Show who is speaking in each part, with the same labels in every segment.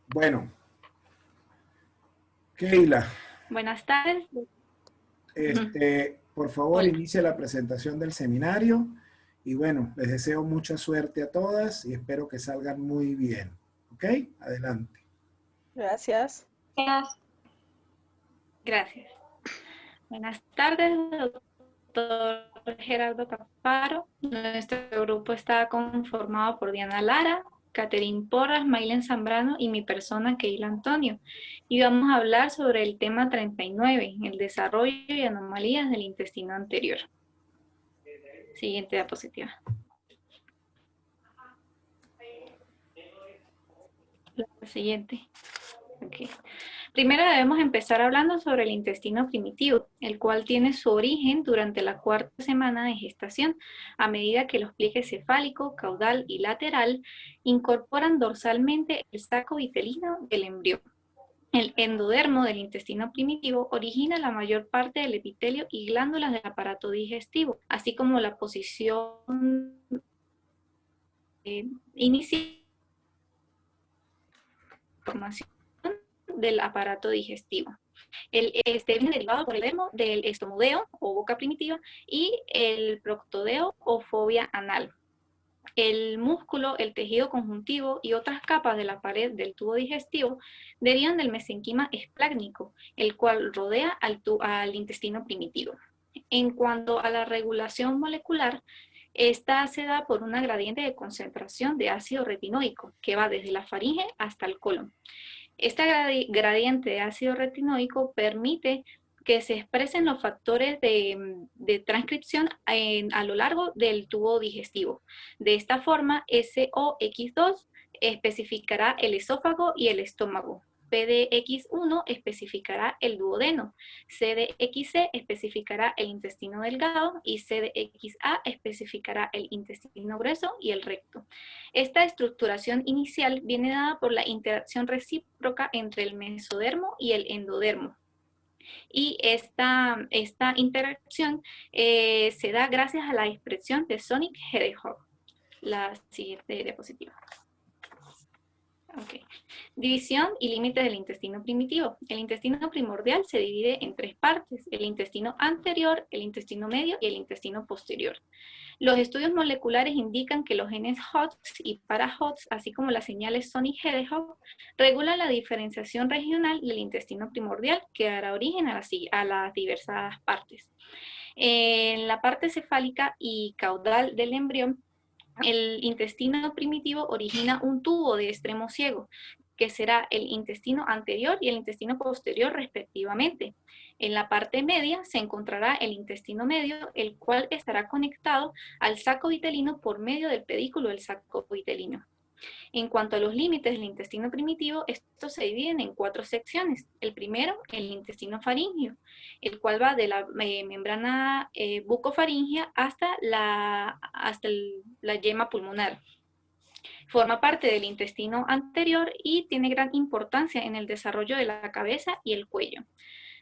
Speaker 1: Bueno, Keila,
Speaker 2: Buenas tardes.
Speaker 1: por favor,
Speaker 2: Hola.
Speaker 1: inicie la presentación del seminario y bueno, les deseo mucha suerte a todas y espero que salgan muy bien. ¿Ok? Adelante.
Speaker 3: Gracias.
Speaker 2: Gracias. Gracias. Buenas tardes, doctor Gerardo Caparo. Nuestro grupo está conformado por Diana Lara, Catherine Porras, Maylen Zambrano y mi persona, Keila Antonio. Y vamos a hablar sobre el tema 39, el desarrollo y anomalías del intestino anterior. Siguiente diapositiva. La siguiente. Okay. Primero debemos empezar hablando sobre el intestino primitivo, el cual tiene su origen durante la cuarta semana de gestación, a medida que los pliegues cefálico, caudal y lateral incorporan dorsalmente el saco vitelino del embrión. El endodermo del intestino primitivo origina la mayor parte del epitelio y glándulas del aparato digestivo, así como la posición inicial del aparato digestivo. Viene derivado por el verbo del estomodeo o boca primitiva y el proctodeo o fobia anal. El músculo, el tejido conjuntivo y otras capas de la pared del tubo digestivo derivan del mesenquima esplácnico, el cual rodea al intestino primitivo. En cuanto a la regulación molecular, esta se da por una gradiente de concentración de ácido retinoico que va desde la faringe hasta el colon. Esta gradiente de ácido retinoico permite que se expresen los factores de transcripción a lo largo del tubo digestivo. De esta forma, SOX2 especificará el esófago y el estómago. PDX1 especificará el duodeno, CDXC especificará el intestino delgado y CDXA especificará el intestino grueso y el recto. Esta estructuración inicial viene dada por la interacción recíproca entre el mesodermo y el endodermo. Y esta interacción se da gracias a la expresión de Sonic Hedgehog. La siguiente diapositiva. Okay. División y límites del intestino primitivo. El intestino primordial se divide en tres partes: el intestino anterior, el intestino medio y el intestino posterior. Los estudios moleculares indican que los genes HOX y para-HOX, así como las señales Sonic Hedgehog, regulan la diferenciación regional del intestino primordial que dará origen a las diversas partes. En la parte cefálica y caudal del embrión, el intestino primitivo origina un tubo de extremo ciego, que será el intestino anterior y el intestino posterior respectivamente. En la parte media se encontrará el intestino medio, el cual estará conectado al saco vitelino por medio del pedículo del saco vitelino. En cuanto a los límites del intestino primitivo, estos se dividen en cuatro secciones. El primero, el intestino faríngeo, el cual va de la membrana bucofaríngea hasta la yema pulmonar. Forma parte del intestino anterior y tiene gran importancia en el desarrollo de la cabeza y el cuello.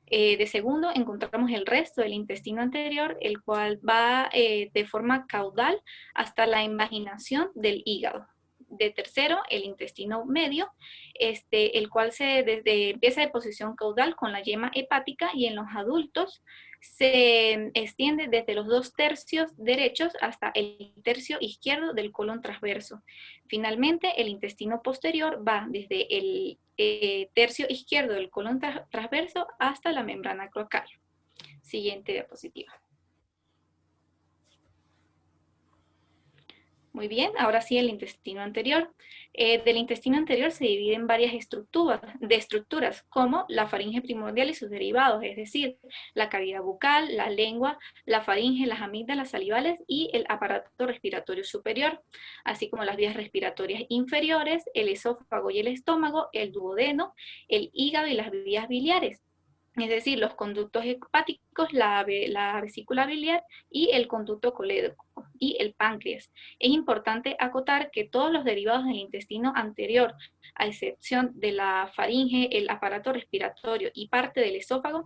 Speaker 2: De segundo, encontramos el resto del intestino anterior, el cual va de forma caudal hasta la invaginación del hígado. De tercero, el intestino medio, el cual empieza de posición caudal con la yema hepática y en los adultos se extiende desde los 2/3 derechos hasta el tercio izquierdo del colon transverso. Finalmente, el intestino posterior va desde el tercio izquierdo del colon transverso hasta la membrana cloacal. Siguiente diapositiva. Muy bien, ahora sí el intestino anterior. Del intestino anterior se divide en varias estructuras, como la faringe primordial y sus derivados, es decir, la cavidad bucal, la lengua, la faringe, las amígdalas salivales y el aparato respiratorio superior, así como las vías respiratorias inferiores, el esófago y el estómago, el duodeno, el hígado y las vías biliares. Es decir, los conductos hepáticos, la vesícula biliar y el conducto colédoco y el páncreas. Es importante acotar que todos los derivados del intestino anterior, a excepción de la faringe, el aparato respiratorio y parte del esófago,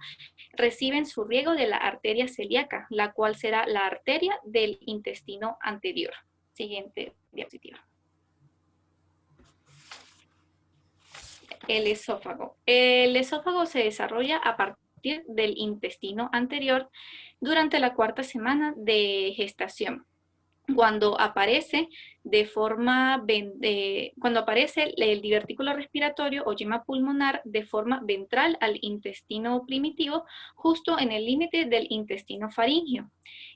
Speaker 2: reciben su riego de la arteria celíaca, la cual será la arteria del intestino anterior. Siguiente diapositiva. El esófago. El esófago se desarrolla a partir del intestino anterior durante la cuarta semana de gestación, cuando aparece cuando aparece el divertículo respiratorio o yema pulmonar de forma ventral al intestino primitivo, justo en el límite del intestino faríngeo.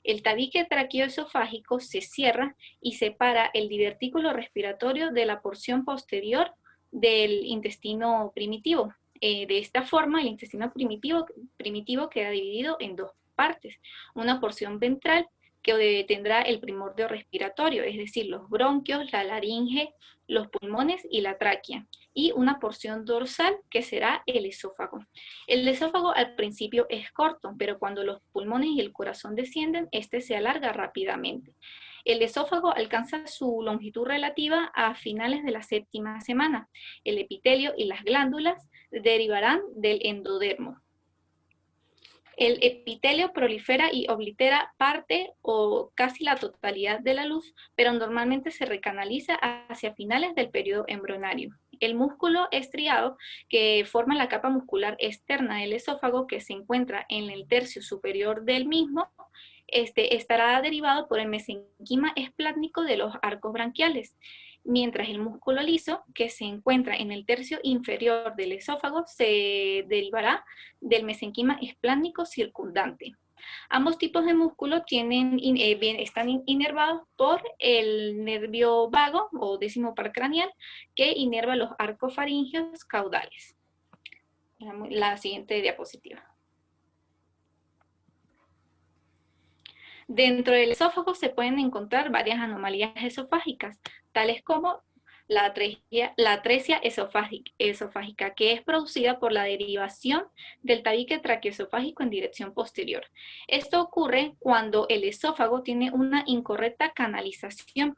Speaker 2: El tabique traqueoesofágico se cierra y separa el divertículo respiratorio de la porción posterior del intestino primitivo. De esta forma, el intestino primitivo queda dividido en dos partes, una porción ventral que tendrá el primordio respiratorio, es decir, los bronquios, la laringe, los pulmones y la tráquea, y una porción dorsal que será el esófago. El esófago al principio es corto, pero cuando los pulmones y el corazón descienden, este se alarga rápidamente. El esófago alcanza su longitud relativa a finales de la séptima semana. El epitelio y las glándulas derivarán del endodermo. El epitelio prolifera y oblitera parte o casi la totalidad de la luz, pero normalmente se recanaliza hacia finales del periodo embrionario. El músculo estriado, que forma la capa muscular externa del esófago, que se encuentra en el tercio superior del mismo, estará derivado por el mesenquima esplátnico de los arcos branquiales, mientras el músculo liso, que se encuentra en el tercio inferior del esófago, se derivará del mesenquima esplátnico circundante. Ambos tipos de músculo están inervados por el nervio vago o décimo par craneal, que inerva los arcos faringeos caudales. La siguiente diapositiva. Dentro del esófago se pueden encontrar varias anomalías esofágicas, tales como la atresia esofágica, que es producida por la derivación del tabique traqueoesofágico en dirección posterior. Esto ocurre cuando el esófago tiene una incorrecta canalización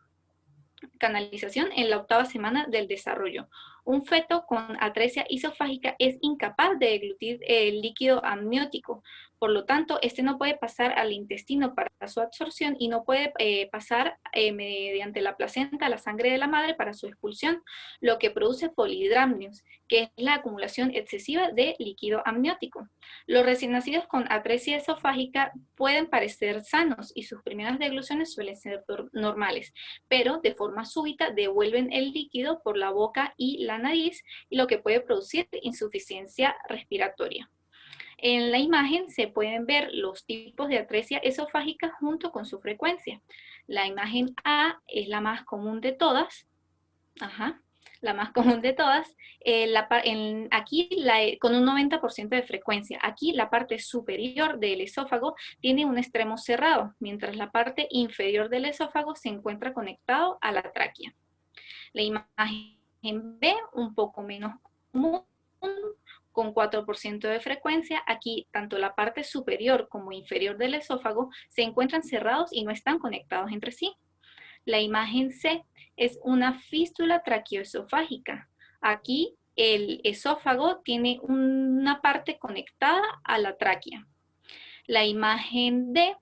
Speaker 2: en la octava semana del desarrollo. Un feto con atresia esofágica es incapaz de deglutir el líquido amniótico, por lo tanto, este no puede pasar al intestino para su absorción y no puede pasar mediante la placenta a la sangre de la madre para su expulsión, lo que produce polihidramnios, que es la acumulación excesiva de líquido amniótico. Los recién nacidos con atresia esofágica pueden parecer sanos y sus primeras degluciones suelen ser normales, pero de forma súbita devuelven el líquido por la boca y la nariz, lo que puede producir insuficiencia respiratoria. En la imagen se pueden ver los tipos de atresia esofágica junto con su frecuencia. La imagen A es la más común de todas. La más común de todas. Aquí con un 90% de frecuencia. Aquí la parte superior del esófago tiene un extremo cerrado, mientras la parte inferior del esófago se encuentra conectado a la tráquea. La imagen B, un poco menos común, con 4% de frecuencia. Aquí tanto la parte superior como inferior del esófago se encuentran cerrados y no están conectados entre sí. La imagen C es una fístula traqueoesofágica. Aquí el esófago tiene una parte conectada a la tráquea. La imagen D,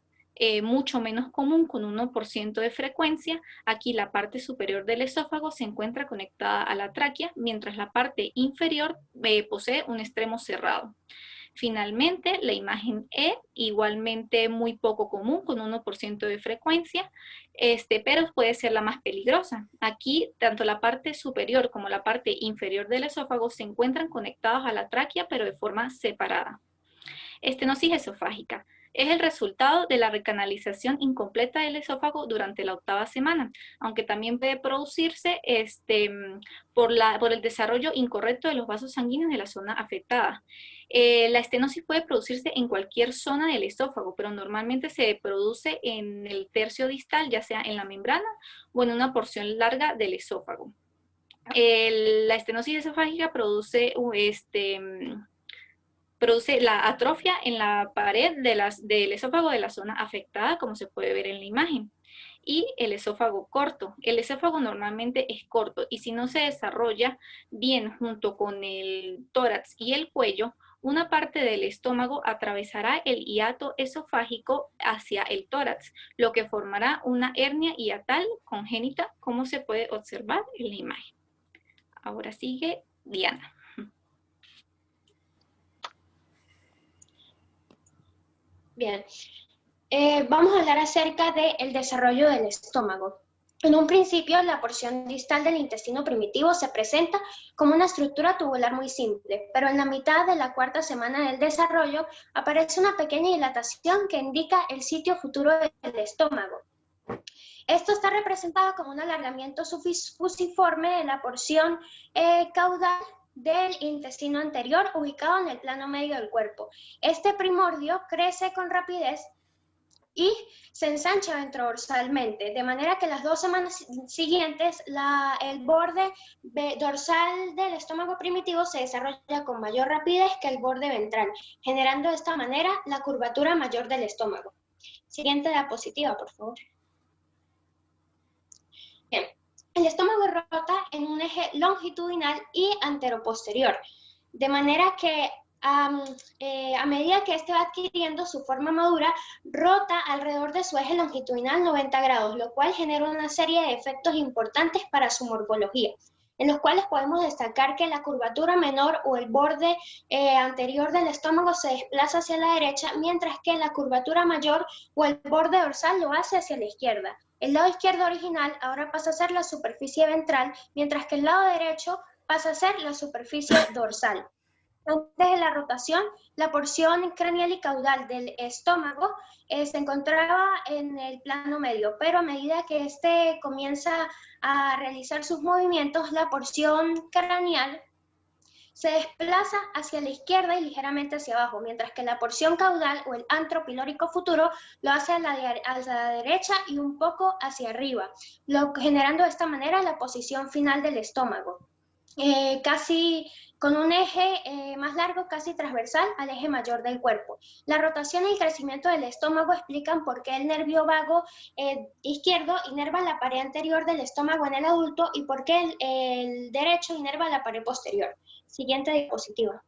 Speaker 2: mucho menos común, con 1% de frecuencia. Aquí la parte superior del esófago se encuentra conectada a la tráquea, mientras la parte inferior posee un extremo cerrado. Finalmente, la imagen E, igualmente muy poco común, con 1% de frecuencia, pero puede ser la más peligrosa. Aquí, tanto la parte superior como la parte inferior del esófago se encuentran conectados a la tráquea, pero de forma separada. Estenosis esofágica. Es el resultado de la recanalización incompleta del esófago durante la octava semana, aunque también puede producirse por el desarrollo incorrecto de los vasos sanguíneos de la zona afectada. La estenosis puede producirse en cualquier zona del esófago, pero normalmente se produce en el tercio distal, ya sea en la membrana o en una porción larga del esófago. La estenosis esofágica produce la atrofia en la pared del esófago de la zona afectada, como se puede ver en la imagen. Y el esófago corto. El esófago normalmente es corto y si no se desarrolla bien junto con el tórax y el cuello, una parte del estómago atravesará el hiato esofágico hacia el tórax, lo que formará una hernia hiatal congénita, como se puede observar en la imagen. Ahora sigue Diana.
Speaker 3: Bien. Vamos a hablar acerca del desarrollo del estómago. En un principio, la porción distal del intestino primitivo se presenta como una estructura tubular muy simple, pero en la mitad de la cuarta semana del desarrollo aparece una pequeña dilatación que indica el sitio futuro del estómago. Esto está representado como un alargamiento fusiforme de la porción caudal del intestino anterior ubicado en el plano medio del cuerpo. Este primordio crece con rapidez y se ensancha ventrodorsalmente, de manera que las 2 semanas siguientes el borde dorsal del estómago primitivo se desarrolla con mayor rapidez que el borde ventral, generando de esta manera la curvatura mayor del estómago. Siguiente diapositiva, por favor. Bien, el estómago rota en un eje longitudinal y anteroposterior, de manera que a medida que este va adquiriendo su forma madura, rota alrededor de su eje longitudinal 90 grados, lo cual genera una serie de efectos importantes para su morfología, en los cuales podemos destacar que la curvatura menor o el borde anterior del estómago se desplaza hacia la derecha, mientras que la curvatura mayor o el borde dorsal lo hace hacia la izquierda. El lado izquierdo original ahora pasa a ser la superficie ventral, mientras que el lado derecho pasa a ser la superficie dorsal. Antes de la rotación, la porción craneal y caudal del estómago se encontraba en el plano medio, pero a medida que este comienza a realizar sus movimientos, la porción craneal se desplaza hacia la izquierda y ligeramente hacia abajo, mientras que la porción caudal o el antro pilórico futuro lo hace a la derecha y un poco hacia arriba, generando de esta manera la posición final del estómago. Casi con un eje más largo, casi transversal al eje mayor del cuerpo. La rotación y el crecimiento del estómago explican por qué el nervio vago izquierdo inerva la pared anterior del estómago en el adulto y por qué el derecho inerva la pared posterior. Siguiente diapositiva.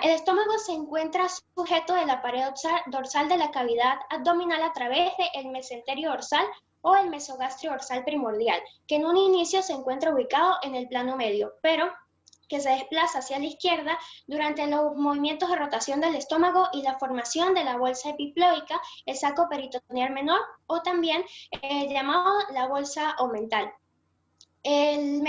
Speaker 3: El estómago se encuentra sujeto de la pared dorsal de la cavidad abdominal a través del mesenterio dorsal o el mesogastrio dorsal primordial, que en un inicio se encuentra ubicado en el plano medio, pero que se desplaza hacia la izquierda durante los movimientos de rotación del estómago y la formación de la bolsa epiploica, el saco peritoneal menor, o también llamado la bolsa omental. El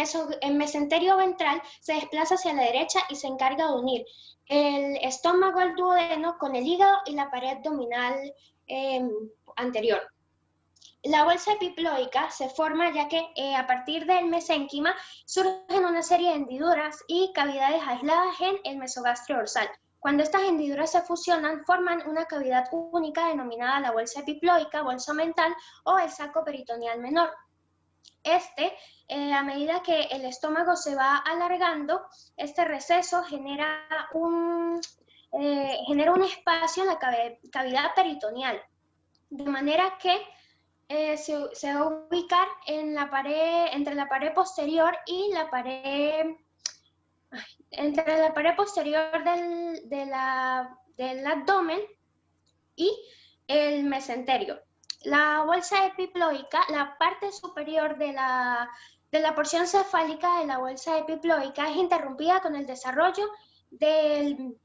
Speaker 3: mesenterio ventral se desplaza hacia la derecha y se encarga de unir el estómago al duodeno con el hígado y la pared abdominal anterior. La bolsa epiploica se forma ya que a partir del mesénquima surgen una serie de hendiduras y cavidades aisladas en el mesogastrio dorsal. Cuando estas hendiduras se fusionan, forman una cavidad única denominada la bolsa epiploica, bolsa omental o el saco peritoneal menor. A medida que el estómago se va alargando, este receso genera un espacio en la cavidad peritoneal, de manera que se va a ubicar en la pared, entre la pared posterior y la pared, entre la pared posterior del abdomen y el mesenterio. La bolsa epiploica, la parte superior de la porción cefálica de la bolsa epiploica es interrumpida con el desarrollo del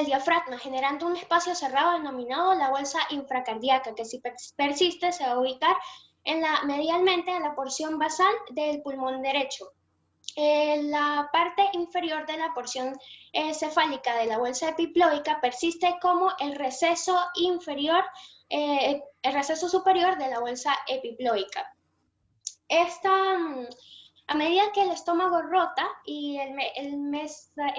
Speaker 3: diafragma, generando un espacio cerrado denominado la bolsa infracardíaca, que si persiste se va a ubicar medialmente en la porción basal del pulmón derecho. La parte inferior de la porción cefálica de la bolsa epiploica persiste como el receso inferior, el receso superior de la bolsa epiploica. A medida que el estómago rota y el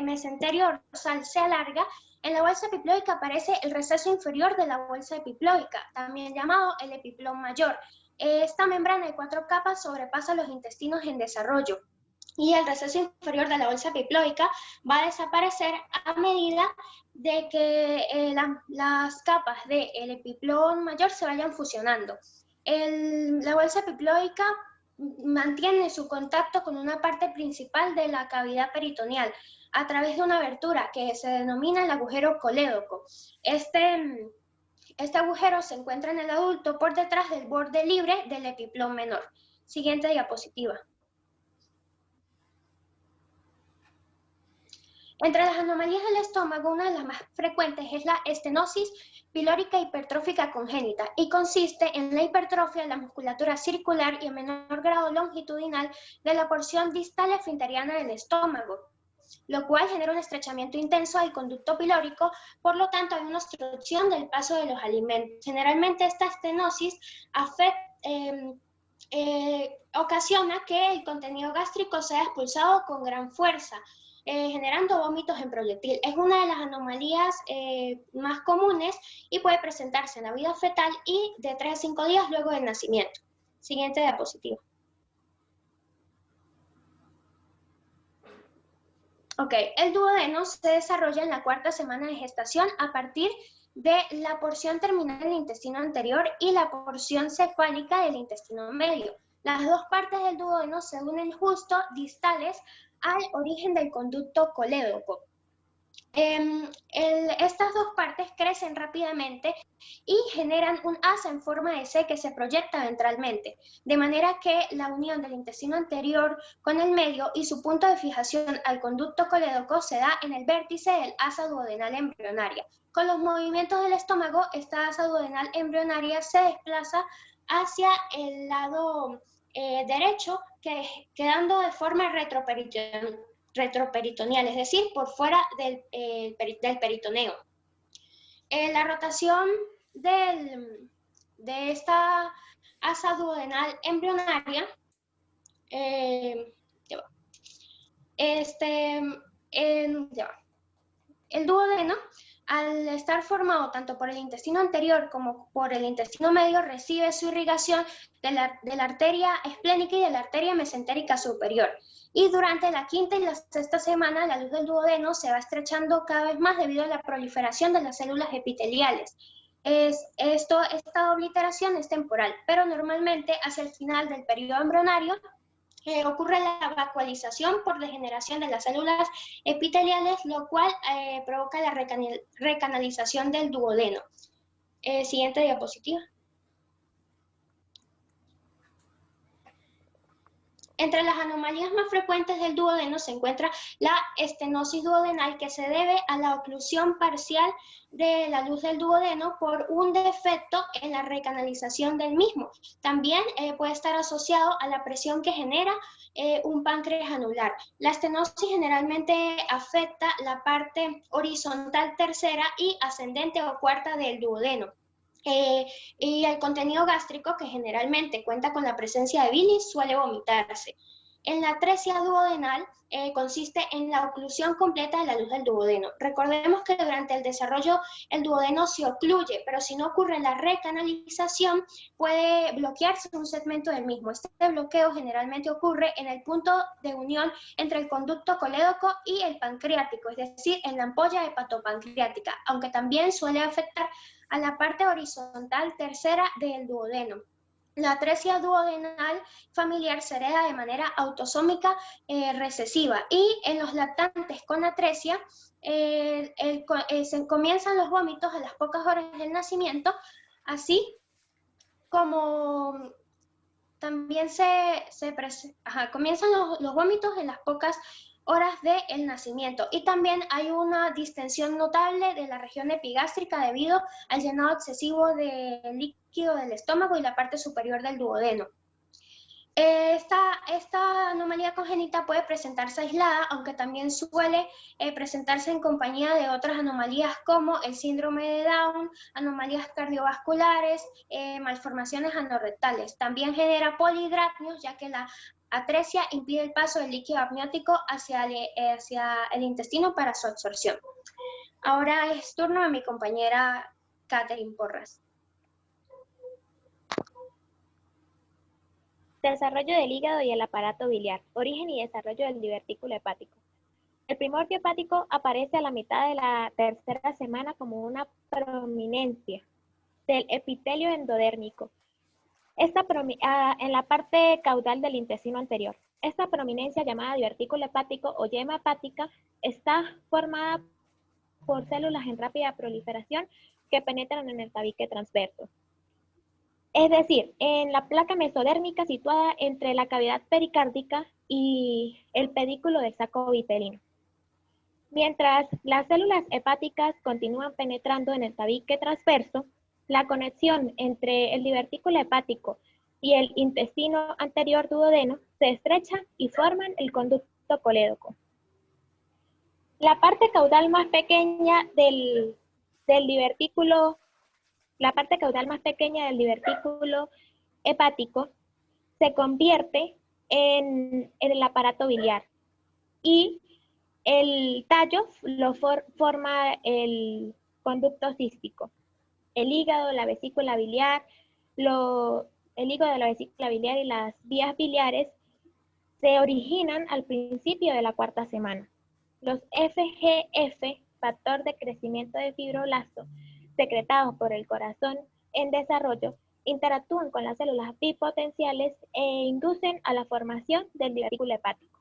Speaker 3: mesenterio dorsal se alarga, en la bolsa epiploica aparece el receso inferior de la bolsa epiploica, también llamado el epiplón mayor. Esta membrana de 4 capas sobrepasa los intestinos en desarrollo y el receso inferior de la bolsa epiploica va a desaparecer a medida de que las capas del epiplón mayor se vayan fusionando. La bolsa epiploica mantiene su contacto con una parte principal de la cavidad peritoneal a través de una abertura que se denomina el agujero colédoco. Este agujero se encuentra en el adulto por detrás del borde libre del epiplón menor. Siguiente diapositiva. Entre las anomalías del estómago, una de las más frecuentes es la estenosis pilórica hipertrófica congénita y consiste en la hipertrofia de la musculatura circular y en menor grado longitudinal de la porción distal esfinteriana del estómago, lo cual genera un estrechamiento intenso del conducto pilórico, por lo tanto hay una obstrucción del paso de los alimentos. Generalmente esta estenosis ocasiona que el contenido gástrico sea expulsado con gran fuerza, generando vómitos en proyectil. Es una de las anomalías más comunes y puede presentarse en la vida fetal y de 3 a 5 días luego del nacimiento. Siguiente diapositiva. Ok, el duodeno se desarrolla en la 4ª semana de gestación a partir de la porción terminal del intestino anterior y la porción cefálica del intestino medio. Las dos partes del duodeno se unen justo distales al origen del conducto colédoco. Estas dos partes crecen rápidamente y generan un asa en forma de C que se proyecta ventralmente, de manera que la unión del intestino anterior con el medio y su punto de fijación al conducto colédoco se da en el vértice del asa duodenal embrionaria. Con los movimientos del estómago, esta asa duodenal embrionaria se desplaza hacia el lado derecho, quedando de forma retroperitoneal, es decir, por fuera del peritoneo. La rotación de esta asa duodenal embrionaria el duodeno, al estar formado tanto por el intestino anterior como por el intestino medio, recibe su irrigación de la arteria esplénica y de la arteria mesentérica superior. Y durante la 5ª y la 6ª semana, la luz del duodeno se va estrechando cada vez más debido a la proliferación de las células epiteliales. Esta obliteración es temporal, pero normalmente hacia el final del periodo embrionario ocurre la vacuolización por degeneración de las células epiteliales, lo cual provoca la recanalización del duodeno. Siguiente diapositiva. Entre las anomalías más frecuentes del duodeno se encuentra la estenosis duodenal, que se debe a la oclusión parcial de la luz del duodeno por un defecto en la recanalización del mismo. También puede estar asociado a la presión que genera un páncreas anular. La estenosis generalmente afecta la parte horizontal tercera y ascendente o cuarta del duodeno. Y el contenido gástrico, que generalmente cuenta con la presencia de bilis, suele vomitarse. En la atresia duodenal consiste en la oclusión completa de la luz del duodeno. Recordemos que durante el desarrollo el duodeno se ocluye, pero si no ocurre la recanalización puede bloquearse un segmento del mismo. Este bloqueo generalmente ocurre en el punto de unión entre el conducto colédoco y el pancreático, es decir, en la ampolla hepatopancreática, aunque también suele afectar a la parte horizontal tercera del duodeno. La atresia duodenal familiar se hereda de manera autosómica recesiva, y en los lactantes con atresia se comienzan los vómitos a las pocas horas del nacimiento, así como también comienzan los vómitos en las pocas horas del nacimiento, y también hay una distensión notable de la región epigástrica debido al llenado excesivo de líquido del estómago y la parte superior del duodeno. Esta anomalía congénita puede presentarse aislada, aunque también suele presentarse en compañía de otras anomalías como el síndrome de Down, anomalías cardiovasculares, malformaciones anorrectales. También genera polihidratios, ya que la atresia impide el paso del líquido amniótico hacia el intestino para su absorción. Ahora es turno de mi compañera Catherine Porras.
Speaker 4: Desarrollo del hígado y el aparato biliar. Origen y desarrollo del divertículo hepático. El primordio hepático aparece a la mitad de la 3ª semana como una prominencia del epitelio endodérmico en la parte caudal del intestino anterior. Esta prominencia, llamada divertículo hepático o yema hepática, está formada por células en rápida proliferación que penetran en el tabique transverso. Es decir, en la placa mesodérmica situada entre la cavidad pericárdica y el pedículo del saco vitelino. Mientras las células hepáticas continúan penetrando en el tabique transverso, la conexión entre el divertículo hepático y el intestino anterior duodeno se estrecha y forman el conducto colédoco. La parte caudal más pequeña del divertículo hepático se convierte en el aparato biliar y el tallo lo forma el conducto cístico. El hígado, la vesícula biliar, el hígado, la vesícula biliar y las vías biliares se originan al principio de la cuarta semana. Los FGF, factor de crecimiento de fibroblasto, secretados por el corazón en desarrollo, interactúan con las células bipotenciales e inducen a la formación del divertículo hepático.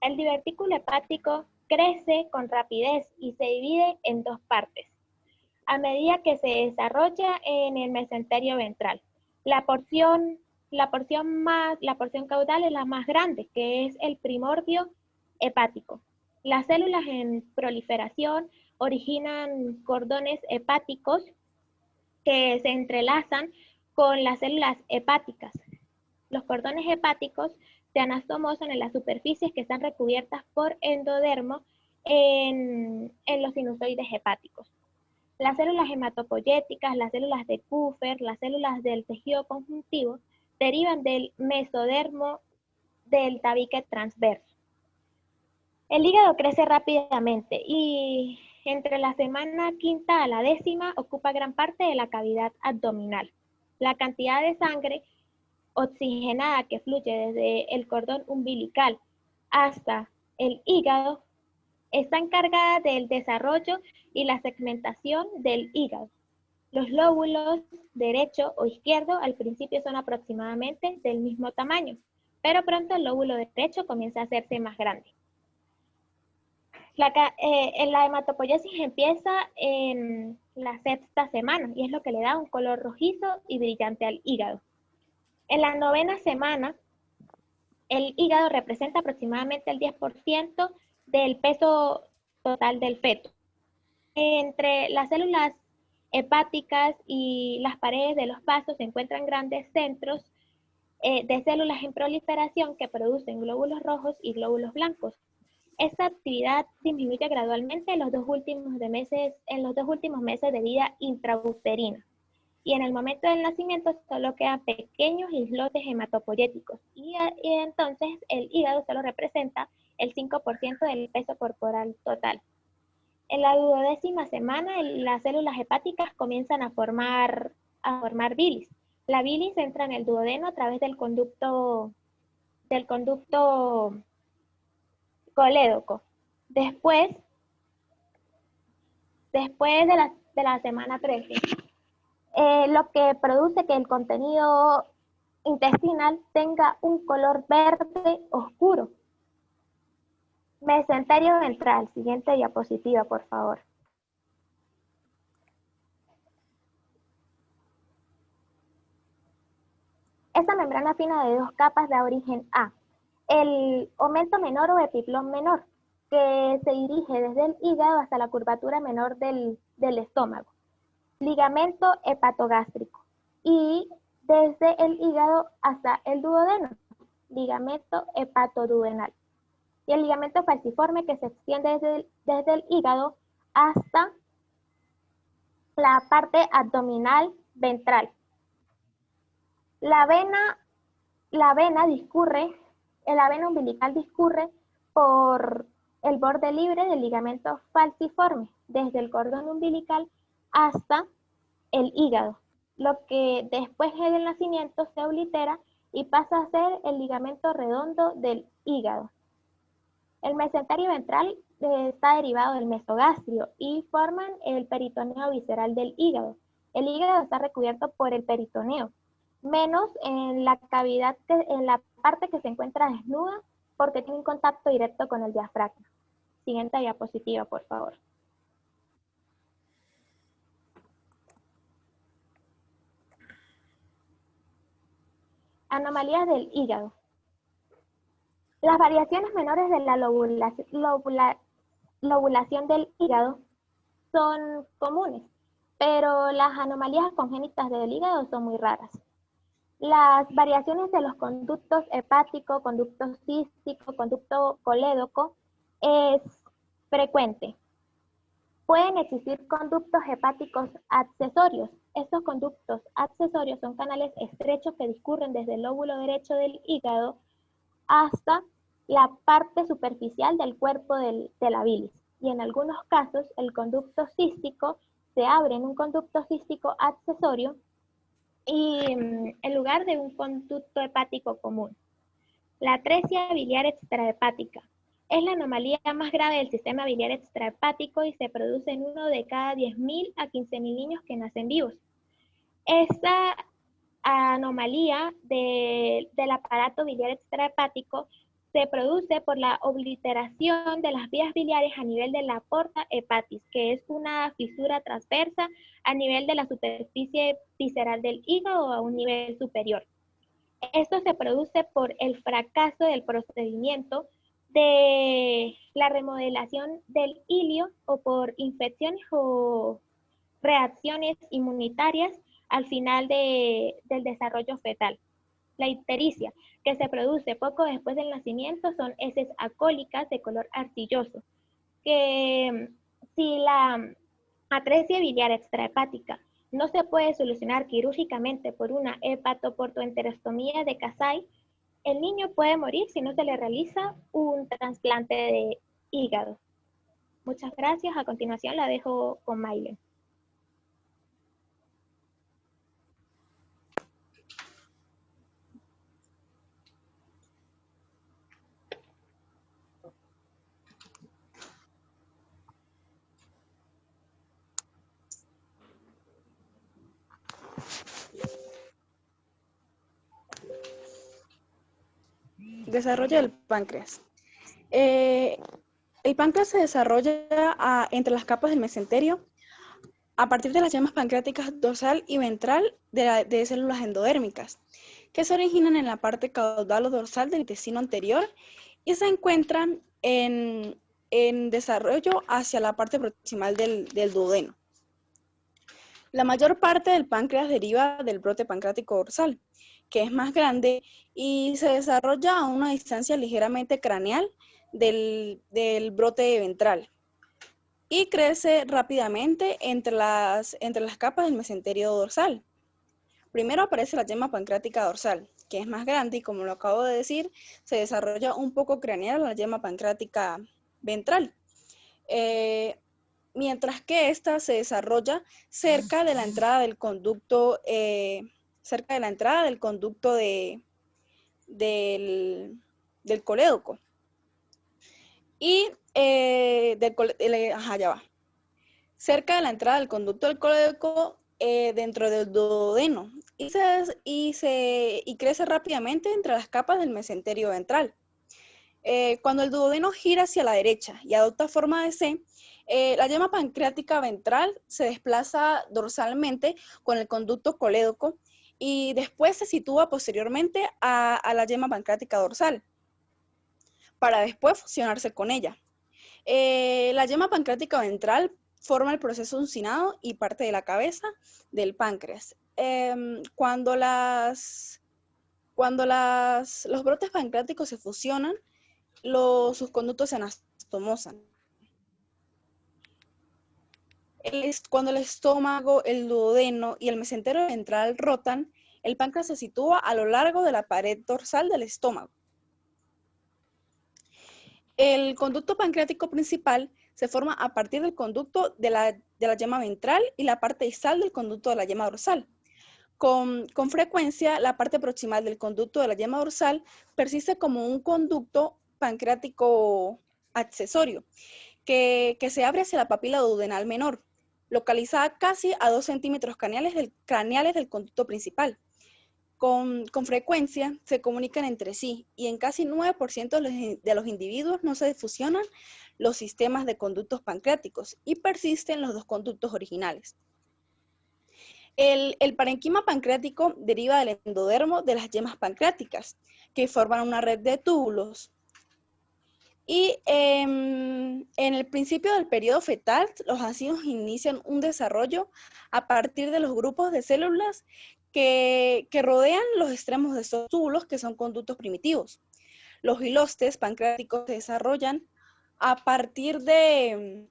Speaker 4: El divertículo hepático crece con rapidez y se divide en dos partes, a medida que se desarrolla en el mesenterio ventral. La porción caudal es la más grande, que es el primordio hepático. Las células en proliferación originan cordones hepáticos que se entrelazan con las células hepáticas. Los cordones hepáticos se anastomosan en las superficies que están recubiertas por endodermo en los sinusoides hepáticos. Las células hematopoyéticas, las células de Kupffer, las células del tejido conjuntivo derivan del mesodermo del tabique transverso. El hígado crece rápidamente y entre la semana quinta a la 10ª ocupa gran parte de la cavidad abdominal. La cantidad de sangre oxigenada que fluye desde el cordón umbilical hasta el hígado está encargada del desarrollo y la segmentación del hígado. Los lóbulos derecho o izquierdo al principio son aproximadamente del mismo tamaño, pero pronto el lóbulo derecho comienza a hacerse más grande. La hematopoiesis empieza en la 6ª semana y es lo que le da un color rojizo y brillante al hígado. En la 9ª semana, el hígado representa aproximadamente el 10% del peso total del feto. Entre las células hepáticas y las paredes de los vasos se encuentran grandes centros de células en proliferación que producen glóbulos rojos y glóbulos blancos. Esta actividad disminuye gradualmente en los dos últimos meses de vida intrauterina. Y en el momento del nacimiento solo quedan pequeños islotes hematopoyéticos y entonces el hígado solo representa el 5% del peso corporal total. En la 12ª semana las células hepáticas comienzan a formar bilis. La bilis entra en el duodeno a través del conducto colédoco. Después de la semana 13. Lo que produce que el contenido intestinal tenga un color verde oscuro. Mesenterio ventral. Siguiente diapositiva, por favor. Esta membrana fina de 2 capas da origen a el omento menor o epiplón menor, que se dirige desde el hígado hasta la curvatura menor del estómago. Ligamento hepatogástrico y desde el hígado hasta el duodeno, ligamento hepatoduodenal. Y el ligamento falciforme que se extiende desde el hígado hasta la parte abdominal ventral. La vena umbilical discurre por el borde libre del ligamento falciforme, desde el cordón umbilical hasta el hígado, lo que después del nacimiento se oblitera y pasa a ser el ligamento redondo del hígado. El mesenterio ventral está derivado del mesogastrio y forman el peritoneo visceral del hígado. El hígado está recubierto por el peritoneo, menos en la cavidad, en la parte que se encuentra desnuda porque tiene un contacto directo con el diafragma. Siguiente diapositiva, por favor. Anomalías del hígado. Las variaciones menores de la lobulación del hígado son comunes, pero las anomalías congénitas del hígado son muy raras. Las variaciones de los conductos hepático, conducto cístico, conducto colédoco es frecuente. Pueden existir conductos hepáticos accesorios. Estos conductos accesorios son canales estrechos que discurren desde el lóbulo derecho del hígado hasta la parte superficial del cuerpo de la bilis. Y en algunos casos, el conducto cístico se abre en un conducto cístico accesorio y en lugar de un conducto hepático común. La atresia biliar extrahepática es la anomalía más grave del sistema biliar extrahepático y se produce en uno de cada 10.000 a 15.000 niños que nacen vivos. Esta anomalía del aparato biliar extrahepático se produce por la obliteración de las vías biliares a nivel de la porta hepatis, que es una fisura transversa a nivel de la superficie visceral del hígado a un nivel superior. Esto se produce por el fracaso del procedimiento de la remodelación del hilio o por infecciones o reacciones inmunitarias al final del desarrollo fetal. La ictericia, que se produce poco después del nacimiento, son heces alcohólicas de color arcilloso, que si la atresia biliar extrahepática no se puede solucionar quirúrgicamente por una hepatoportoenterostomía de Kasai, el niño puede morir si no se le realiza un trasplante de hígado. Muchas gracias. A continuación la dejo con Maylen.
Speaker 5: Desarrollo del páncreas. El páncreas se desarrolla entre las capas del mesenterio a partir de las yemas pancreáticas dorsal y ventral de células endodérmicas, que se originan en la parte caudal o dorsal del intestino anterior y se encuentran en desarrollo hacia la parte proximal del duodeno. La mayor parte del páncreas deriva del brote pancreático dorsal, que es más grande y se desarrolla a una distancia ligeramente craneal del brote ventral y crece rápidamente entre las capas del mesenterio dorsal. Primero aparece la yema pancreática dorsal, que es más grande y, como lo acabo de decir, se desarrolla un poco craneal la yema pancreática ventral, mientras que esta se desarrolla cerca de la entrada del conducto del colédoco. Y cerca de la entrada del conducto del colédoco dentro del duodeno y crece rápidamente entre las capas del mesenterio ventral. Cuando el duodeno gira hacia la derecha y adopta forma de C, la yema pancreática ventral se desplaza dorsalmente con el conducto colédoco y después se sitúa posteriormente a la yema pancreática dorsal, para después fusionarse con ella. La yema pancreática ventral forma el proceso uncinado y parte de la cabeza del páncreas. Cuando los brotes pancreáticos se fusionan, sus conductos se anastomosan. Cuando el estómago, el duodeno y el mesenterio ventral rotan, el páncreas se sitúa a lo largo de la pared dorsal del estómago. El conducto pancreático principal se forma a partir del conducto de la yema ventral y la parte distal del conducto de la yema dorsal. Con frecuencia, la parte proximal del conducto de la yema dorsal persiste como un conducto pancreático accesorio que se abre hacia la papila duodenal menor, localizada casi a 2 centímetros craneales del conducto principal. Con frecuencia se comunican entre sí y en casi 9% de los individuos no se fusionan los sistemas de conductos pancreáticos y persisten los dos conductos originales. El parenquima pancreático deriva del endodermo de las yemas pancreáticas, que forman una red de túbulos. Y en el principio del periodo fetal, los ácidos inician un desarrollo a partir de los grupos de células que rodean los extremos de estos túbulos, que son conductos primitivos. Los hilostes pancreáticos se desarrollan a partir de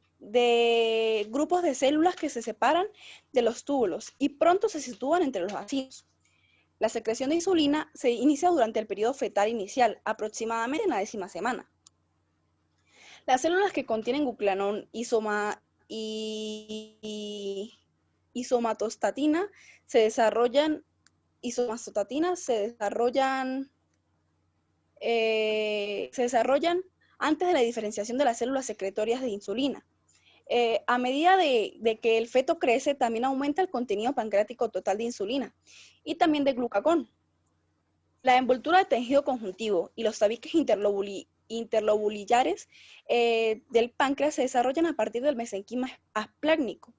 Speaker 5: grupos de células que se separan de los túbulos y pronto se sitúan entre los ácidos. La secreción de insulina se inicia durante el periodo fetal inicial, aproximadamente en la 10ª semana. Las células que contienen glucanón y isomatostatina se desarrollan antes de la diferenciación de las células secretorias de insulina. A medida de que el feto crece, también aumenta el contenido pancreático total de insulina y también de glucagón. La envoltura de tejido conjuntivo y los tabiques interlobulillares del páncreas se desarrollan a partir del mesenquima asplácnico.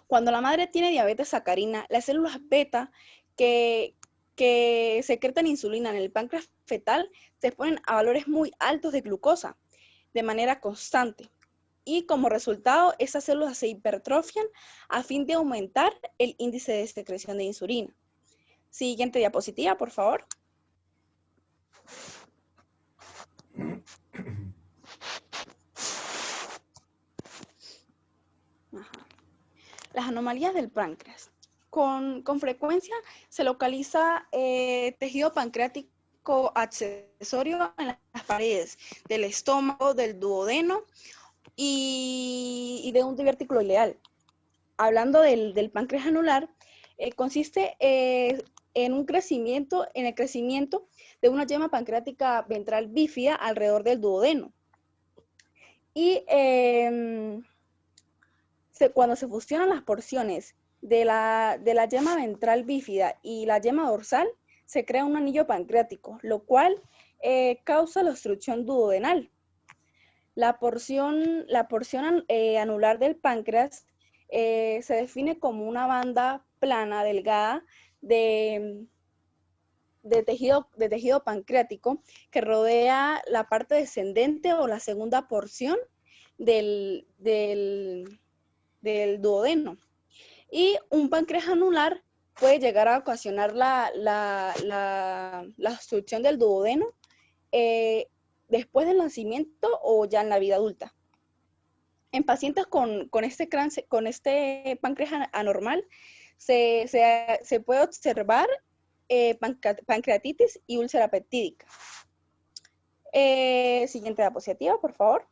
Speaker 5: Cuando la madre tiene diabetes sacarina, las células beta que secretan insulina en el páncreas fetal se exponen a valores muy altos de glucosa de manera constante. Y como resultado, esas células se hipertrofian a fin de aumentar el índice de secreción de insulina. Siguiente diapositiva, por favor. Las anomalías del páncreas. Con frecuencia se localiza tejido pancreático accesorio en las paredes del estómago, del duodeno y de un divertículo ileal. Hablando del páncreas anular, consiste en el crecimiento de una yema pancreática ventral bífida alrededor del duodeno. Y cuando se fusionan las porciones de la yema ventral bífida y la yema dorsal, se crea un anillo pancreático, lo cual causa la obstrucción duodenal. La porción anular del páncreas se define como una banda plana, delgada, de tejido pancreático que rodea la parte descendente o la segunda porción del duodeno. Y un páncreas anular puede llegar a ocasionar la obstrucción del duodeno después del nacimiento o ya en la vida adulta. En pacientes con este páncreas anormal se puede observar pancreatitis y úlcera peptídica. Siguiente diapositiva, por favor.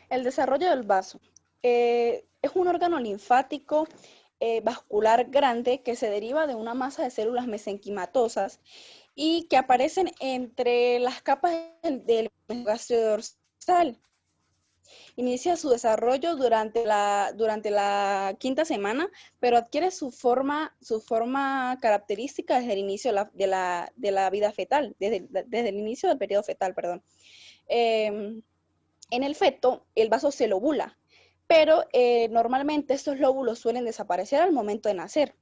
Speaker 5: El desarrollo del vaso. Es un órgano linfático vascular grande que se deriva de una masa de células mesenquimatosas y que aparecen entre las capas del mesogastrio dorsal. Inicia su desarrollo durante la 5ª semana, pero adquiere su forma característica desde el inicio de la vida fetal, desde el inicio del periodo fetal, perdón. En el feto, el vaso se lobula, pero normalmente estos lóbulos suelen desaparecer al momento de nacer.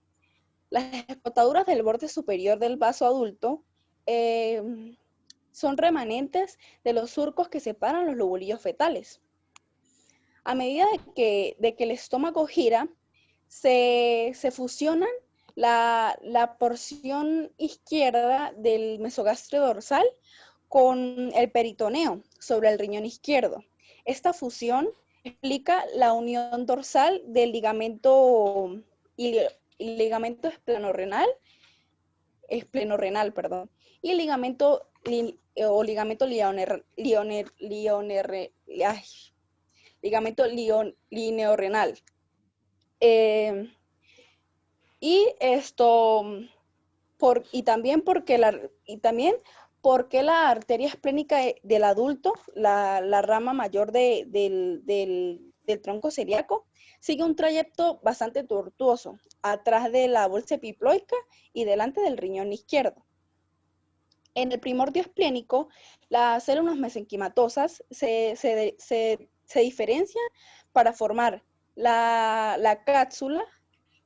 Speaker 5: Las escotaduras del borde superior del vaso adulto son remanentes de los surcos que separan los lobulillos fetales. A medida de que el estómago gira, se fusionan la porción izquierda del mesogastrio dorsal con el peritoneo sobre el riñón izquierdo. Esta fusión explica la unión dorsal del ligamento esplenorrenal, y el ligamento lineorrenal. También porque la arteria esplénica del adulto, la rama mayor del tronco celíaco, sigue un trayecto bastante tortuoso, atrás de la bolsa epiploica y delante del riñón izquierdo. En el primordio esplénico, las células mesenquimatosas se diferencian para formar la cápsula,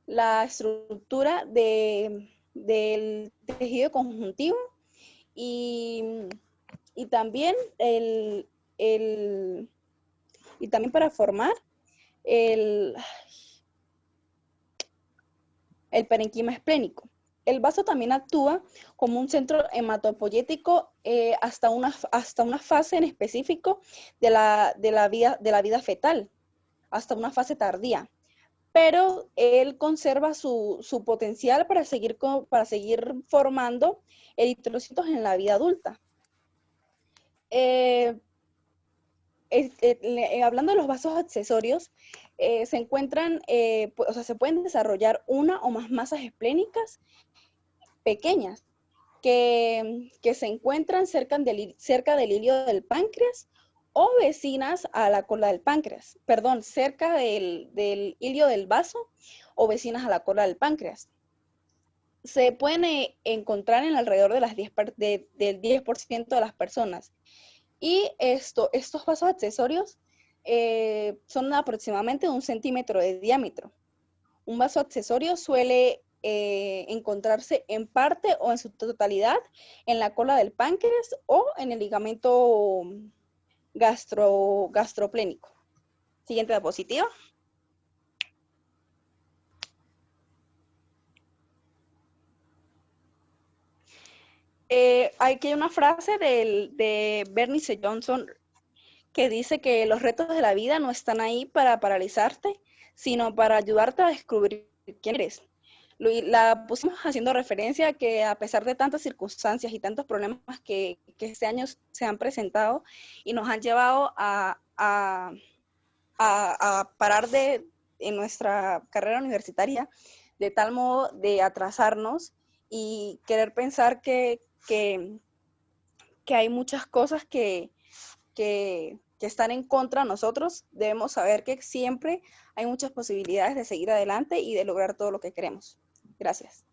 Speaker 5: la estructura del tejido conjuntivo y también y también para formar el parenquima esplénico. El vaso también actúa como un centro hematopoyético hasta una fase en específico de la vida fetal, hasta una fase tardía. Pero él conserva su potencial para seguir formando eritrocitos en la vida adulta. Hablando de los vasos accesorios, se encuentran, se pueden desarrollar una o más masas esplénicas pequeñas que se encuentran cerca del hilio del páncreas o vecinas a la cola del páncreas, perdón, cerca del hilio del vaso o vecinas a la cola del páncreas. Se pueden encontrar en alrededor de del 10% de las personas. Y estos vasos accesorios son aproximadamente 1 centímetro de diámetro. Un vaso accesorio suele encontrarse en parte o en su totalidad en la cola del páncreas o en el ligamento gastroplénico. Siguiente diapositiva. Aquí hay una frase de Bernie C. Johnson que dice que los retos de la vida no están ahí para paralizarte, sino para ayudarte a descubrir quién eres. La pusimos haciendo referencia a que a pesar de tantas circunstancias y tantos problemas que este año se han presentado y nos han llevado a parar en nuestra carrera universitaria, de tal modo de atrasarnos y querer pensar que hay muchas cosas que están en contra de nosotros, debemos saber que siempre hay muchas posibilidades de seguir adelante y de lograr todo lo que queremos. Gracias.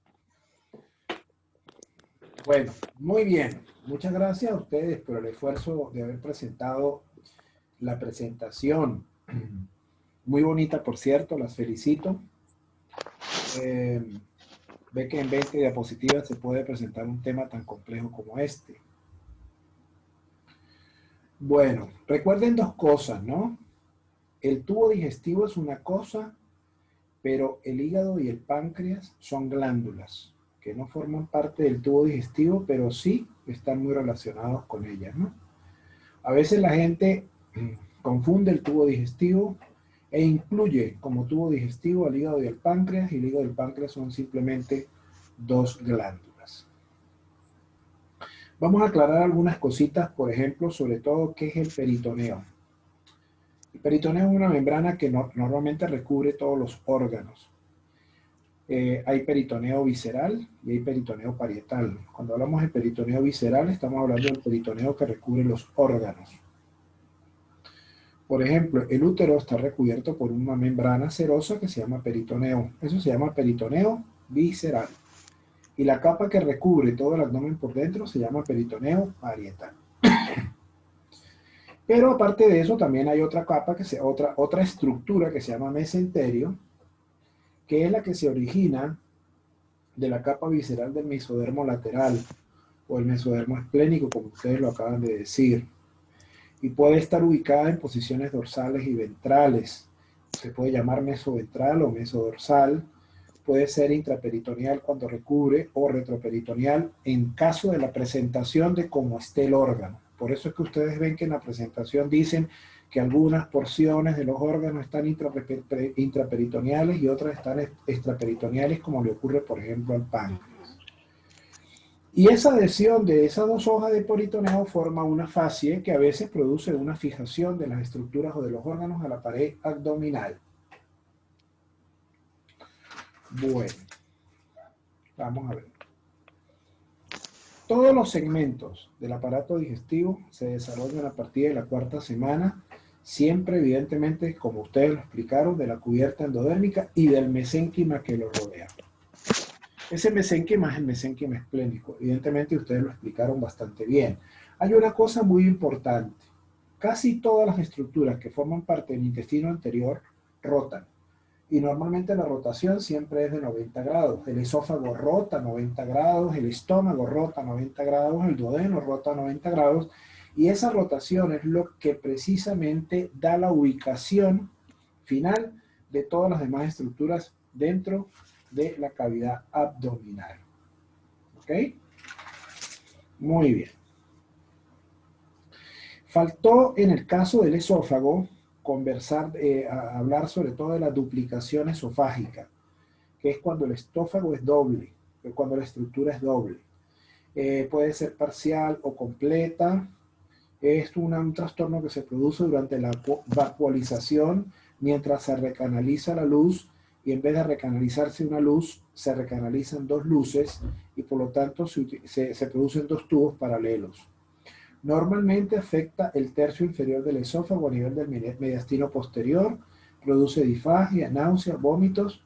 Speaker 1: Bueno, muy bien. Muchas gracias a ustedes por el esfuerzo de haber presentado la presentación. Muy bonita, por cierto, las felicito. Ve que en 20 diapositivas se puede presentar un tema tan complejo como este. Bueno, recuerden 2 cosas, ¿no? El tubo digestivo es una cosa, pero el hígado y el páncreas son glándulas que no forman parte del tubo digestivo, pero sí están muy relacionados con ellas, ¿no? A veces la gente confunde el tubo digestivo e incluye como tubo digestivo al hígado y al páncreas, y el hígado y el páncreas son simplemente 2 glándulas. Vamos a aclarar algunas cositas, por ejemplo, sobre todo qué es el peritoneo. El peritoneo es una membrana que normalmente recubre todos los órganos. Hay peritoneo visceral y hay peritoneo parietal. Cuando hablamos de peritoneo visceral, estamos hablando del peritoneo que recubre los órganos. Por ejemplo, el útero está recubierto por una membrana serosa que se llama peritoneo. Eso se llama peritoneo visceral. Y la capa que recubre todo el abdomen por dentro se llama peritoneo parietal. Pero aparte de eso, también hay otra capa, otra estructura que se llama mesenterio, que es la que se origina de la capa visceral del mesodermo lateral, o el mesodermo esplénico, como ustedes lo acaban de decir. Y puede estar ubicada en posiciones dorsales y ventrales. Se puede llamar mesoventral o mesodorsal. Puede ser intraperitoneal cuando recubre o retroperitoneal en caso de la presentación de cómo esté el órgano. Por eso es que ustedes ven que en la presentación dicen que algunas porciones de los órganos están intraperitoneales y otras están extraperitoneales, como le ocurre, por ejemplo, al páncreas. Y esa adhesión de esas 2 hojas de peritoneo forma una fascie que a veces produce una fijación de las estructuras o de los órganos a la pared abdominal. Bueno, vamos a ver. Todos los segmentos del aparato digestivo se desarrollan a partir de la 4ª semana, siempre evidentemente, como ustedes lo explicaron, de la cubierta endodérmica y del mesénquima que lo rodea. Ese mesénquima es el mesénquima esplénico. Evidentemente ustedes lo explicaron bastante bien. Hay una cosa muy importante. Casi todas las estructuras que forman parte del intestino anterior rotan. Y normalmente la rotación siempre es de 90 grados. El esófago rota 90 grados, el estómago rota 90 grados, el duodeno rota 90 grados. Y esa rotación es lo que precisamente da la ubicación final de todas las demás estructuras dentro de la cavidad abdominal. ¿Ok? Muy bien. Faltó en el caso del esófago hablar sobre todo de la duplicación esofágica, que es cuando el esófago es doble, cuando la estructura es doble. Puede ser parcial o completa. Es un trastorno que se produce durante la vacuolización mientras se recanaliza la luz, y en vez de recanalizarse una luz, se recanalizan dos luces y por lo tanto se producen dos tubos paralelos. Normalmente afecta el tercio inferior del esófago a nivel del mediastino posterior, produce disfagia, náusea, vómitos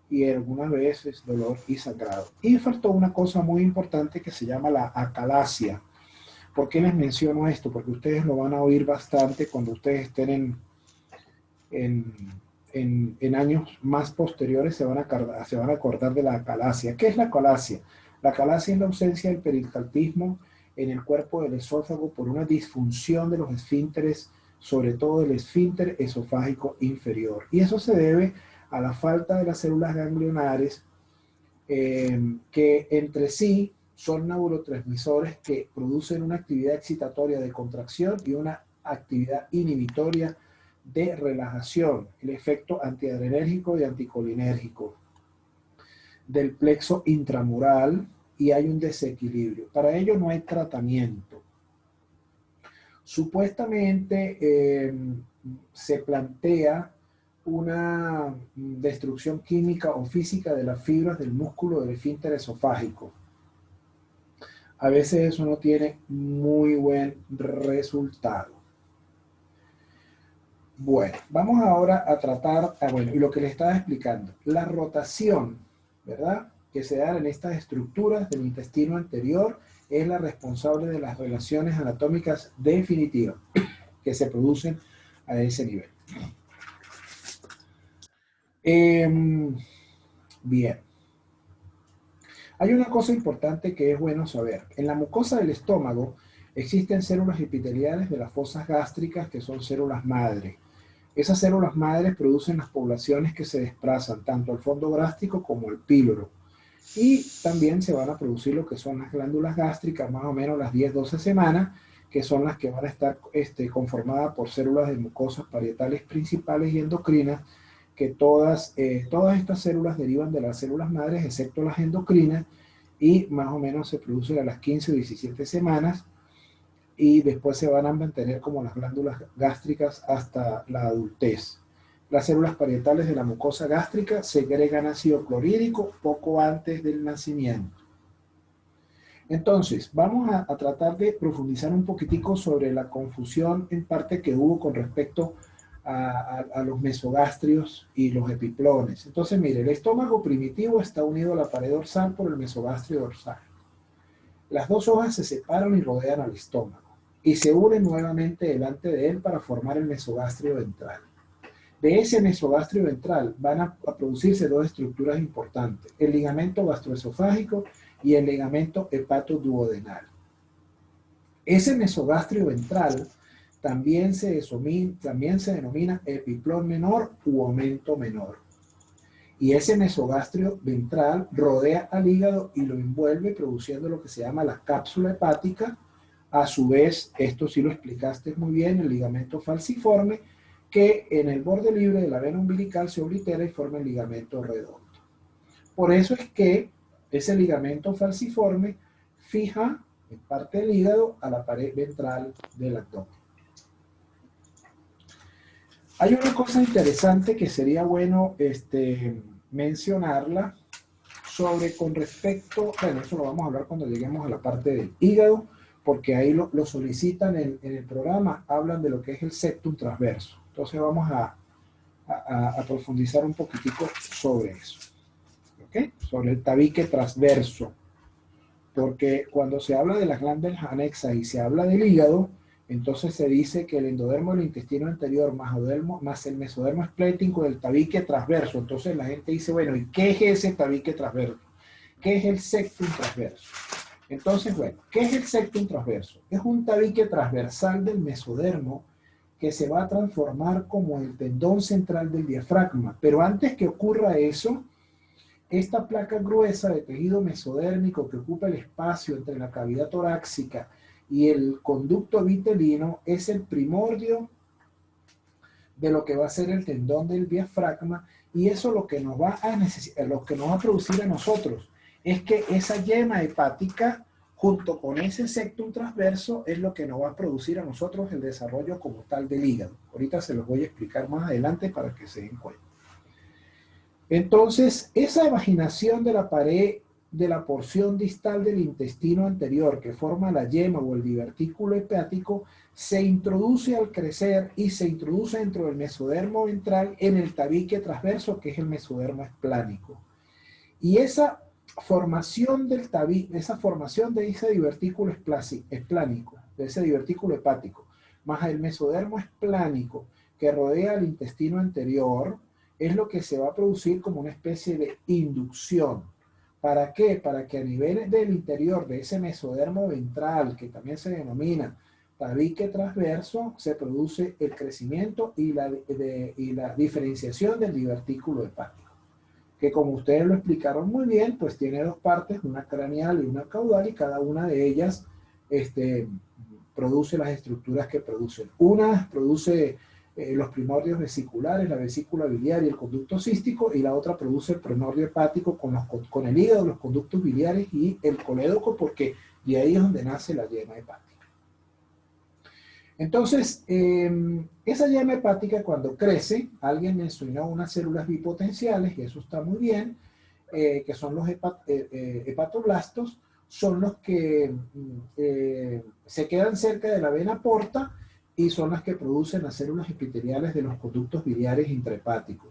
Speaker 1: y algunas veces dolor y sangrado. Y faltó una cosa muy importante que se llama la acalasia. ¿Por qué les menciono esto? Porque ustedes lo van a oír bastante cuando ustedes estén en años más posteriores, se van a acordar de la acalasia. ¿Qué es la acalasia? La acalasia es la ausencia del peristaltismo en el cuerpo del esófago por una disfunción de los esfínteres, sobre todo el esfínter esofágico inferior. Y eso se debe a la falta de las células ganglionares que entre sí son neurotransmisores que producen una actividad excitatoria de contracción y una actividad inhibitoria de relajación, el efecto antiadrenérgico y anticolinérgico del plexo intramural, y hay un desequilibrio. Para ello no hay tratamiento. Supuestamente se plantea una destrucción química o física de las fibras del músculo del esfínter esofágico. A veces eso no tiene muy buen resultado. Bueno, vamos ahora a tratar, y lo que les estaba explicando, la rotación, ¿verdad?, que se da en estas estructuras del intestino anterior es la responsable de las relaciones anatómicas definitivas que se producen a ese nivel. Bien. Hay una cosa importante que es bueno saber. En la mucosa del estómago existen células epiteliales de las fosas gástricas que son células madre. Esas células madres producen las poblaciones que se desplazan tanto al fondo gástrico como al píloro. Y también se van a producir lo que son las glándulas gástricas, más o menos las 10-12 semanas, que son las que van a estar conformadas por células de mucosas parietales principales y endocrinas, que todas estas células derivan de las células madres, excepto las endocrinas, y más o menos se producen a las 15 o 17 semanas, y después se van a mantener como las glándulas gástricas hasta la adultez. Las células parietales de la mucosa gástrica segregan ácido clorhídrico poco antes del nacimiento. Entonces, vamos a tratar de profundizar un poquitico sobre la confusión en parte que hubo con respecto a los mesogastrios y los epiplones. Entonces, mire, el estómago primitivo está unido a la pared dorsal por el mesogastrio dorsal. Las dos hojas se separan y rodean al estómago y se unen nuevamente delante de él para formar el mesogastrio ventral. De ese mesogastrio ventral van a producirse dos estructuras importantes, el ligamento gastroesofágico y el ligamento hepatoduodenal. Ese mesogastrio ventral también se denomina epiplón menor u aumento menor. Y ese mesogastrio ventral rodea al hígado y lo envuelve produciendo lo que se llama la cápsula hepática. A su vez, esto sí lo explicaste muy bien, el ligamento falciforme, que en el borde libre de la vena umbilical se oblitera y forma el ligamento redondo. Por eso es que ese ligamento falciforme fija en parte del hígado a la pared ventral del abdomen. Hay una cosa interesante que sería bueno mencionarla con respecto, bueno, eso lo vamos a hablar cuando lleguemos a la parte del hígado, porque ahí lo solicitan en el programa, hablan de lo que es el septum transverso. Entonces vamos a profundizar un poquitico sobre eso, ¿ok? Sobre el tabique transverso, porque cuando se habla de las glándulas anexas y se habla del hígado, Entonces se dice que el endodermo del intestino anterior más el mesodermo esplético del tabique transverso. Entonces la gente dice, bueno, ¿y qué es ese tabique transverso? ¿Qué es el septum transverso? Entonces, bueno, ¿qué es el septum transverso? Es un tabique transversal del mesodermo que se va a transformar como el tendón central del diafragma. Pero antes que ocurra eso, esta placa gruesa de tejido mesodérmico que ocupa el espacio entre la cavidad torácica y el conducto vitelino es el primordio de lo que va a ser el tendón del diafragma, y eso lo que nos va a producir a nosotros es que esa yema hepática junto con ese septum transverso es lo que nos va a producir a nosotros el desarrollo como tal del hígado. Ahorita se los voy a explicar más adelante para que se den cuenta. Entonces, esa evaginación de la pared de la porción distal del intestino anterior que forma la yema o el divertículo hepático se introduce al crecer y se introduce dentro del mesodermo ventral en el tabique transverso, que es el mesodermo esplánico. Y esa formación del tabique, esa formación de ese divertículo esplánico, de ese divertículo hepático, más el mesodermo esplánico que rodea el intestino anterior, es lo que se va a producir como una especie de inducción. ¿Para qué? Para que a nivel del interior de ese mesodermo ventral, que también se denomina tabique transverso, se produce el crecimiento y la diferenciación del divertículo hepático, que como ustedes lo explicaron muy bien, pues tiene dos partes, una craneal y una caudal, y cada una de ellas produce las estructuras que producen. Una produce los primordios vesiculares, la vesícula biliar y el conducto cístico, y la otra produce el primordio hepático con el hígado, los conductos biliares y el colédoco, porque de ahí es donde nace la yema hepática. Entonces, esa yema hepática cuando crece, alguien mencionó unas células bipotenciales, y eso está muy bien, que son los hepatoblastos, son los que se quedan cerca de la vena porta y son las que producen las células epiteliales de los conductos biliares intrahepáticos.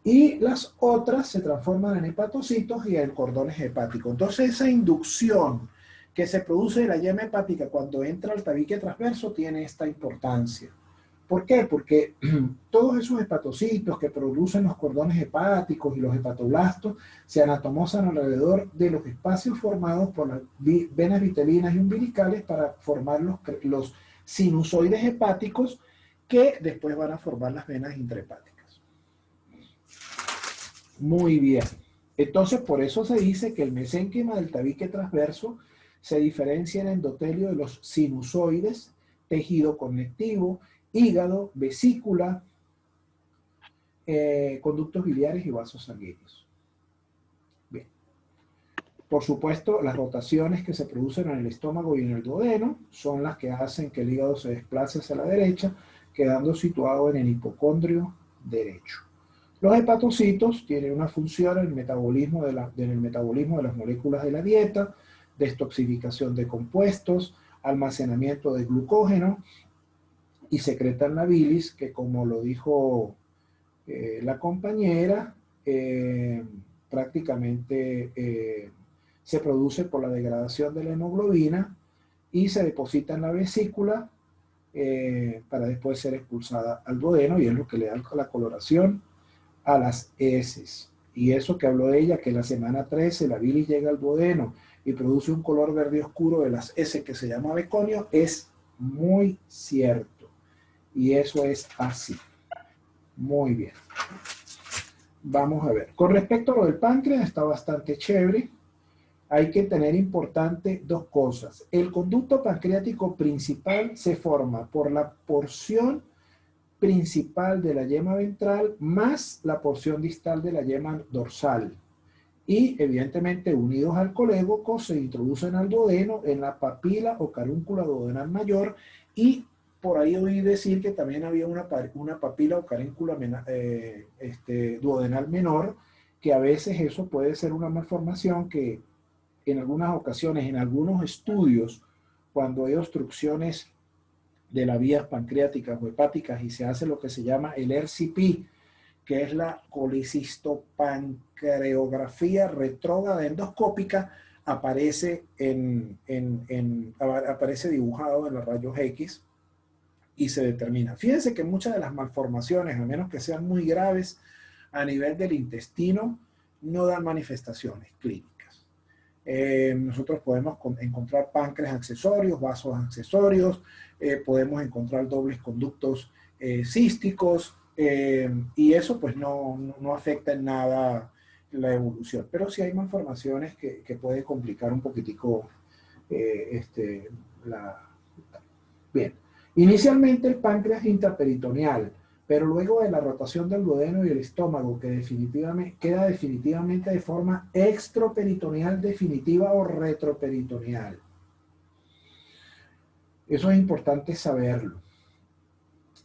Speaker 1: Y las otras se transforman en hepatocitos y en cordones hepáticos. Entonces esa inducción que se produce de la yema hepática cuando entra al tabique transverso tiene esta importancia. ¿Por qué? Porque todos esos hepatocitos que producen los cordones hepáticos y los hepatoblastos se anatomosan alrededor de los espacios formados por las venas vitelinas y umbilicales para formar los sinusoides hepáticos que después van a formar las venas intrahepáticas. Muy bien. Entonces, por eso se dice que el mesénquima del tabique transverso se diferencia en endotelio de los sinusoides, tejido conectivo, hígado, vesícula, conductos biliares y vasos sanguíneos. Bien. Por supuesto, las rotaciones que se producen en el estómago y en el duodeno son las que hacen que el hígado se desplace hacia la derecha, quedando situado en el hipocondrio derecho. Los hepatocitos tienen una función en el metabolismo de las moléculas de la dieta, destoxificación de compuestos, almacenamiento de glucógeno, y secretan la bilis, que como lo dijo la compañera, prácticamente se produce por la degradación de la hemoglobina y se deposita en la vesícula para después ser expulsada al duodeno, y es lo que le da la coloración a las heces. Y eso que habló ella, que la semana 13 la bilis llega al duodeno y produce un color verde oscuro de las heces que se llama beconio, es muy cierto. Y eso es así. Muy bien. Vamos a ver. Con respecto a lo del páncreas, está bastante chévere. Hay que tener importante dos cosas. El conducto pancreático principal se forma por la porción principal de la yema ventral más la porción distal de la yema dorsal. Y evidentemente unidos al colédoco se introducen al duodeno en la papila o carúncula duodenal mayor, y por ahí oí decir que también había una papila o carúncula duodenal menor, que a veces eso puede ser una malformación que en algunas ocasiones, en algunos estudios, cuando hay obstrucciones de las vías pancreáticas o hepáticas y se hace lo que se llama el RCP, que es la colicistopancreografía retrógrada endoscópica, aparece, aparece dibujado en los rayos X, y se determina. Fíjense que muchas de las malformaciones, a menos que sean muy graves a nivel del intestino, no dan manifestaciones clínicas. Nosotros podemos encontrar páncreas accesorios, vasos accesorios, podemos encontrar dobles conductos císticos, y eso pues no afecta en nada la evolución. Pero sí hay malformaciones que puede complicar un poquitico Bien. Inicialmente el páncreas intraperitoneal, pero luego de la rotación del duodeno y el estómago, que queda definitivamente de forma extraperitoneal definitiva o retroperitoneal. Eso es importante saberlo.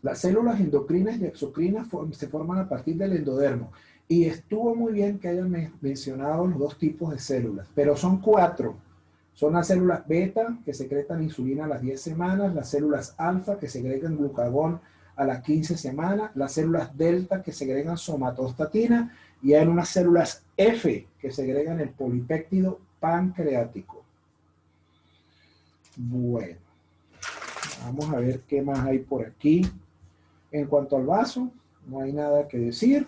Speaker 1: Las células endocrinas y exocrinas se forman a partir del endodermo. Y estuvo muy bien que hayan mencionado los dos tipos de células, pero son 4. Son las células beta, que secretan insulina a las 10 semanas, las células alfa, que segregan glucagón a las 15 semanas, las células delta, que segregan somatostatina, y hay unas células F, que segregan el polipéptido pancreático. Bueno, vamos a ver qué más hay por aquí. En cuanto al vaso, no hay nada que decir.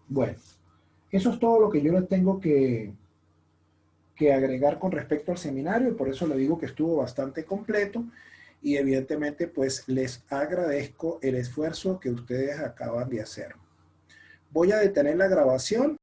Speaker 1: Bueno, eso es todo lo que yo les tengo que agregar con respecto al seminario, y por eso le digo que estuvo bastante completo, y evidentemente pues les agradezco el esfuerzo que ustedes acaban de hacer. Voy a detener la grabación